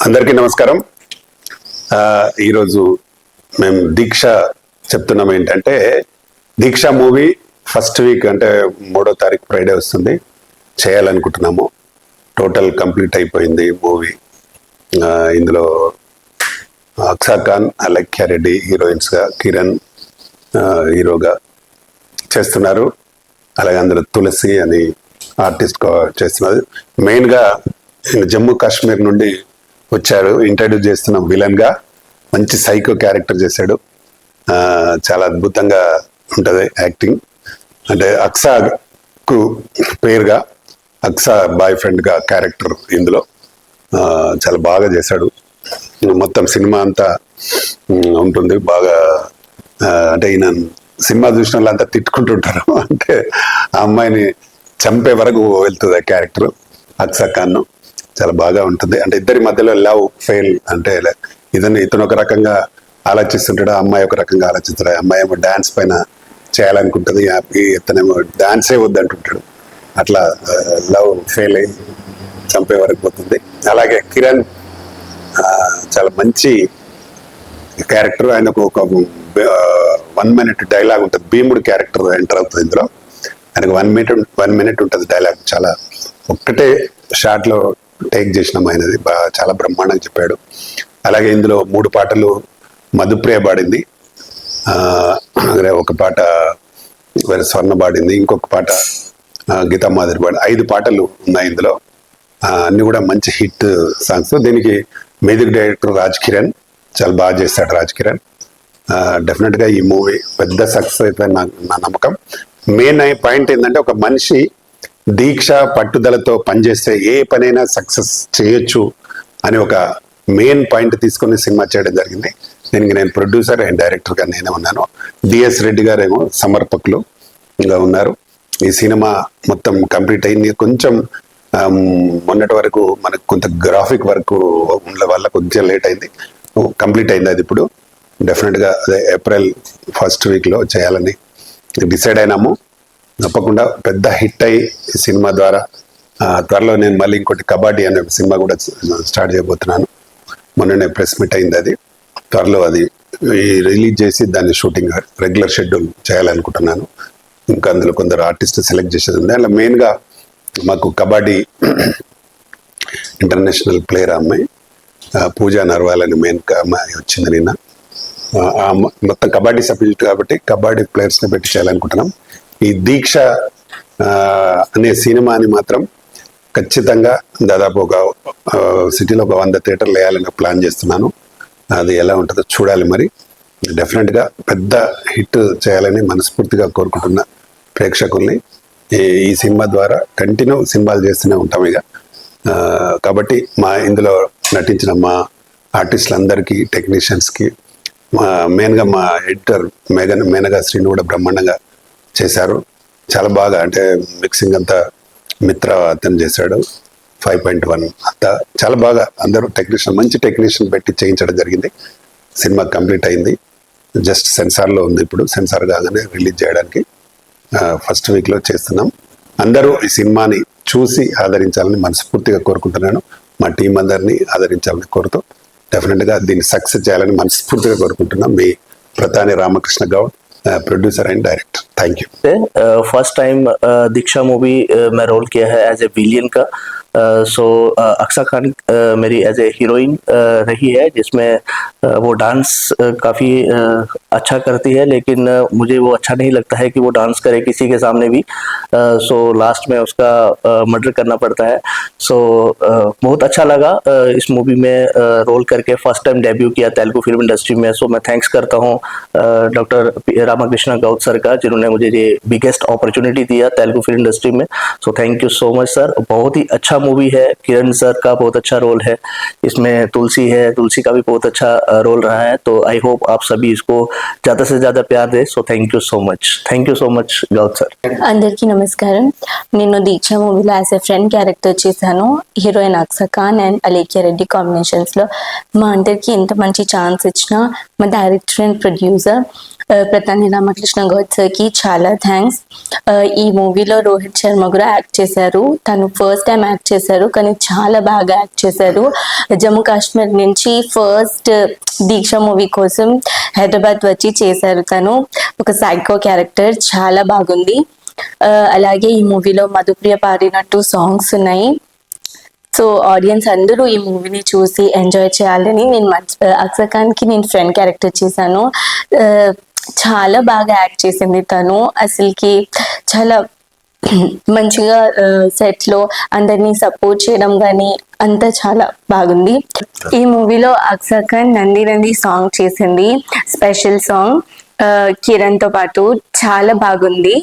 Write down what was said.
అందరికీ నమస్కారం. ఈరోజు మేము దీక్ష చెప్తున్నాం. ఏంటంటే దీక్ష మూవీ ఫస్ట్ వీక్ అంటే 3వ తారీఖు ఫ్రైడే వస్తుంది, చేయాలనుకుంటున్నాము. టోటల్ కంప్లీట్ అయిపోయింది మూవీ. ఇందులో అక్సా ఖాన్, అలెక్య రెడ్డి హీరోయిన్స్గా, కిరణ్ హీరోగా చేస్తున్నారు. అలాగే అందులో తులసి అని ఆర్టిస్ట్ చేస్తున్నారు. మెయిన్గా జమ్మూ కాశ్మీర్ నుండి వచ్చాడు, ఇంట్రడ్యూస్ చేస్తున్నాం విలన్గా. మంచి సైకో క్యారెక్టర్ చేశాడు, చాలా అద్భుతంగా ఉంటుంది యాక్టింగ్. అంటే అక్సాకు పేరుగా అక్సా బాయ్ ఫ్రెండ్గా క్యారెక్టర్ ఇందులో చాలా బాగా చేశాడు. మొత్తం సినిమా అంతా ఉంటుంది బాగా. అంటే ఈయన సినిమా చూసిన వాళ్ళంతా తిట్టుకుంటుంటారు, అంటే ఆ అమ్మాయిని చంపే వరకు వెళ్తుంది ఆ క్యారెక్టర్ అక్సా ఖాన్. చాలా బాగా ఉంటుంది. అంటే ఇద్దరి మధ్యలో లవ్ ఫెయిల్, అంటే ఇతను ఒక రకంగా ఆలోచిస్తుంటాడు, అమ్మాయి ఒక రకంగా ఆలోచిస్తాడు. అమ్మాయి ఏమో డాన్స్ పైన చేయాలనుకుంటుంది, ఇతనేమో డాన్సే వద్దంటుంటాడు. అట్లా లవ్ ఫెయిల్ అయ్యి చంపే వరకు పోతుంది. అలాగే కిరణ్ చాలా మంచి క్యారెక్టర్. ఆయనకు ఒక 1 minute డైలాగ్ ఉంటుంది, భీముడు క్యారెక్టర్ ఎంటర్ అవుతుంది ఇందులో. ఆయనకు 1 minute ఉంటుంది డైలాగ్. చాలా ఒక్కటే షాట్లో టేక్ చేసినాం ఆయనది, చాలా బ్రహ్మాండంగా చెప్పాడు. అలాగే ఇందులో 3 పాటలు మధుప్రియ పాడింది, ఒక పాట స్వర్ణ పాడింది, ఇంకొక పాట గీతా మాదిరి పాడి, 5 పాటలు ఉన్నాయి ఇందులో. అన్ని కూడా మంచి హిట్ సాంగ్స్. దీనికి మ్యూజిక్ డైరెక్టర్ రాజ్ కిరణ్ చాలా బాగా చేస్తాడు. రాజ్ కిరణ్ డెఫినెట్గా ఈ మూవీ పెద్ద సక్సెస్ అయితే నా నమ్మకం. మెయిన్ పాయింట్ ఏంటంటే, ఒక మనిషి దీక్ష పట్టుదలతో పనిచేస్తే ఏ పనైనా సక్సెస్ చేయొచ్చు అని ఒక మెయిన్ పాయింట్ తీసుకొని సినిమా చేయడం జరిగింది. దీనికి నేను ప్రొడ్యూసర్ అండ్ డైరెక్టర్గా నేనే ఉన్నాను. డిఎస్ రెడ్డి గారు ఏమో సమర్పకులు ఇంకా ఉన్నారు. ఈ సినిమా మొత్తం కంప్లీట్ అయింది. కొంచెం మొన్నటి వరకు మనకు కొంత గ్రాఫిక్ వర్క్ ఉన్న వల్ల కొంచెం లేట్ అయింది, కంప్లీట్ అయింది. అది ఇప్పుడు డెఫినెట్గా అదే ఏప్రిల్ ఫస్ట్ వీక్లో చేయాలని డిసైడ్ అయినాము. తప్పకుండా పెద్ద హిట్ అయ్యి ఈ సినిమా ద్వారా త్వరలో నేను మళ్ళీ ఇంకోటి కబడ్డీ అనే సినిమా కూడా స్టార్ట్ చేయబోతున్నాను. మొన్ననే ప్రెస్ మీట్ అయింది, అది త్వరలో అది రిలీజ్ చేసి దాన్ని షూటింగ్ రెగ్యులర్ షెడ్యూల్ చేయాలనుకుంటున్నాను. ఇంకా అందులో కొందరు ఆర్టిస్ట్ సెలెక్ట్ చేసేది ఉంది. అలా మెయిన్గా మాకు కబడ్డీ ఇంటర్నేషనల్ ప్లేయర్ అమ్మాయి పూజా నర్వాల్ అని మెయిన్గా అమ్మాయి వచ్చింది నిన్న. మొత్తం కబడ్డీ సబ్జెక్ట్ కాబట్టి కబడ్డీ ప్లేయర్స్ని పెట్టి చేయాలనుకుంటున్నాం. ఈ దీక్ష అనే సినిమాని మాత్రం ఖచ్చితంగా దాదాపు ఒక సిటీలో ఒక 100 థియేటర్లు వేయాలని ప్లాన్ చేస్తున్నాను. అది ఎలా ఉంటుందో చూడాలి. మరి డెఫినెట్గా పెద్ద హిట్ చేయాలని మనస్ఫూర్తిగా కోరుకుంటున్న ప్రేక్షకుల్ని. ఈ సినిమా ద్వారా కంటిన్యూ సినిమాలు చేస్తూనే ఉంటాం ఇక. కాబట్టి ఇందులో నటించిన మా ఆర్టిస్టులందరికీ, టెక్నీషియన్స్కి, మెయిన్గా మా ఎడిటర్ మేనగా శ్రీను కూడా బ్రహ్మాండంగా చేశారు. చాలా బాగా, అంటే మిక్సింగ్ అంతా మిత్ర అతను చేశాడు. 5.1 అంతా చాలా బాగా అందరూ మంచి టెక్నీషియన్ పెట్టి చేయించడం జరిగింది. సినిమా కంప్లీట్ అయింది. జస్ట్ సెన్సార్లో ఉంది, ఇప్పుడు సెన్సార్ కాగానే రిలీజ్ చేయడానికి ఫస్ట్ వీక్లో చేస్తున్నాం. అందరూ ఈ సినిమాని చూసి ఆదరించాలని మనస్ఫూర్తిగా కోరుకుంటున్నాను. మా టీం అందరినీ ఆదరించాలని కోరుతూ డెఫినెట్గా దీన్ని సక్సెస్ చేయాలని మనస్ఫూర్తిగా కోరుకుంటున్నాం. మీ Pratani Ramakrishna Goud, producer and director. Thank you. First time Deeksha movie में रोल किया है एज ए विलियन का. सो अक्सा खान मेरी एज ए हीरोइन रही है, जिसमें वो डांस काफ़ी अच्छा करती है, लेकिन मुझे वो अच्छा नहीं लगता है कि वो डांस करे किसी के सामने भी. सो लास्ट में उसका मर्डर करना पड़ता है. सो बहुत अच्छा लगा इस मूवी में रोल करके. फर्स्ट टाइम डेब्यू किया तेलुगु फिल्म इंडस्ट्री में. सो मैं थैंक्स करता हूँ डॉक्टर रामकृष्ण गौड सर का, जिन्होंने मुझे ये बिगेस्ट अपॉर्चुनिटी दिया तेलुगु फिल्म इंडस्ट्री में. सो thank you so much sir. बहुत ही अच्छा मूवी है. किरण सर का बहुत अच्छा रोल है इसमें. तुलसी है, तुलसी का भी बहुत अच्छा रोल रहा है. तो आई होप आप सभी इसको ज़्यादा से ज़्यादा प्यार दें. So thank you so much. Thank you so much Goud sir. అందరికీ నమస్కారం. నేను దీక్ష మూవీలో యాజ్ ఎ ఫ్రెండ్ క్యారెక్టర్ చేశాను. హీరోయిన్ అక్సా ఖాన్ అండ్ అలేఖ్య రెడ్డి కాంబినేషన్స్లో. మా అందరికీ ఎంత మంచి ఛాన్స్ ఇచ్చినా మా director and producer Pratani Ramakrishna Goud సార్కి చాలా థ్యాంక్స్. ఈ మూవీలో రోహిత్ శర్మ కూడా యాక్ట్ చేశారు. తను ఫస్ట్ టైం యాక్ట్ చేశారు కానీ చాలా బాగా యాక్ట్ చేశారు. జమ్మూ కాశ్మీర్ నుంచి ఫస్ట్ దీక్ష మూవీ కోసం హైదరాబాద్ వచ్చి చేశారు. తను ఒక సైకో క్యారెక్టర్, చాలా బాగుంది. అలాగే ఈ మూవీలో మధుప్రియ పాడినట్టు సాంగ్స్ ఉన్నాయి. సో ఆడియన్స్ అందరూ ఈ మూవీని చూసి ఎంజాయ్ చేయాలని నేను అక్సర్ ఖాన్కి నేను ఫ్రెండ్ క్యారెక్టర్ చేశాను. చాలా బాగా యాక్ట్ చేసింది తను. అసలుకి చాలా మంచిగా సెట్లో అందరినీ సపోర్ట్ చేయడం కానీ అంతా చాలా బాగుంది. ఈ మూవీలో అక్సర్ ఖాన్ నంది నంది సాంగ్ చేసింది, స్పెషల్ సాంగ్ కిరణ్తో పాటు చాలా బాగుంది.